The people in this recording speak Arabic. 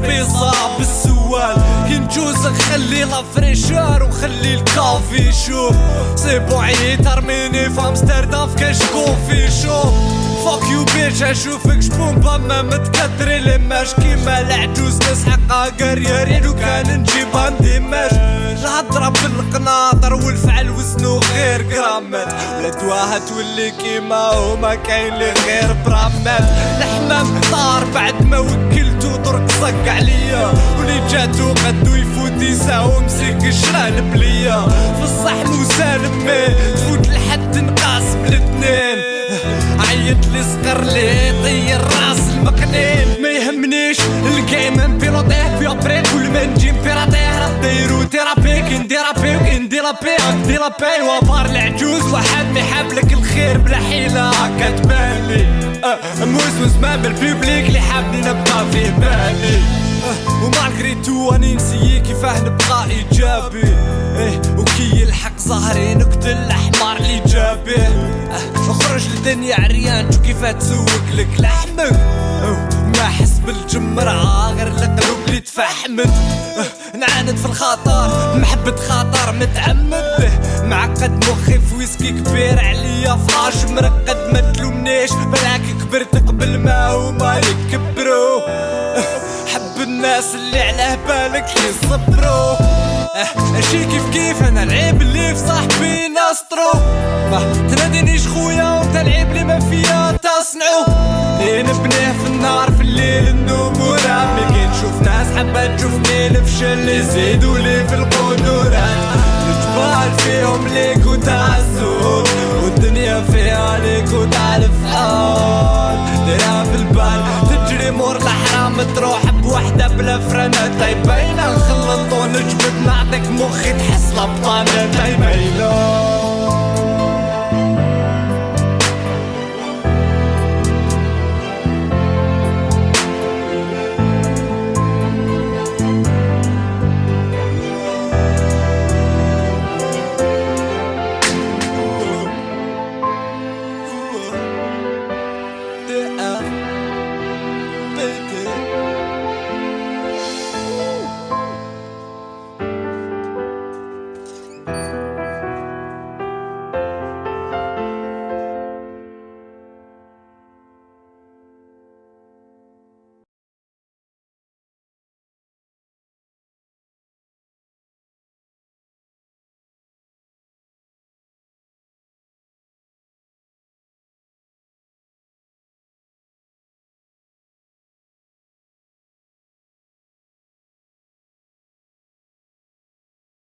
طرابيزة بالسوال. كي نجوز نخلي لافريشار ونخلي الكافي شو سي بون عييت ارميني في امستردام في كاش كوفي شو. فاك يو بيتش اشوفك شبون باما متكدري لماش كيما العجوز نسحقها قريارين وكان نجيبها مديماش. الهضرة بالقناطر والفعل وزنو غير جرامات ولا دواها تولي كيما هما كاين لي غير برامات. الحمام طار بعد ما وكلتو درك صق عليا ولي جاتو قدو يفوت يساو مسيك الشران بليا. في الصحن وسالم تفوت لحد نقاسم الاثنين عيط لي صقر لي طير راس المقنين. ما يهمنيش الجيم نبيلوطيه في ابري كل ما نجي نبيراطيه دايرو تيرابي كي نديرابي وكي نديرابي وبار العجوز واحد ما يحابلك الخير بلا حيلة هكا تبانلي. موس ما بالبيبليك اللي حابني نبقى فيه بالي. ومالغري تو اني نسيي كيفاه نبقى ايجابي وكي يلحق ظهري نقتل الحمار اللي جابيه. اخرج للدنيا عريان شو كيفاه تسوق لك لحمك ما حس بالجمرة غير القلوب اللي تفحمت. نعاند في الخطر محبة خطر متعمد معقد مخي في ويسكي كبير عليا فلاش مرقد ما تلومنيش بلاك كبرت قبل ما هما يكبروا. حب الناس اللي على بالك يصبروا اشي كيف انا العيب اللي في صاحبي نسطرو. ما تنادينيش خويا وانت العيب اللي ما فيا تصنعو. ليه نبنيه في النار في الليل النوم ورامي كي نشوف ناس حابة تشوفني نفشل يزيدوا لي في القدرات. الجبال فيهم ليك وتعزون والدنيا فيها ليك وتعرف حال ديرها في البال تجري مور الحرام تروح بوحدة بلا فرنة باينة نخلطو نجبد نعطيك مخي تحس لبطانة باينة.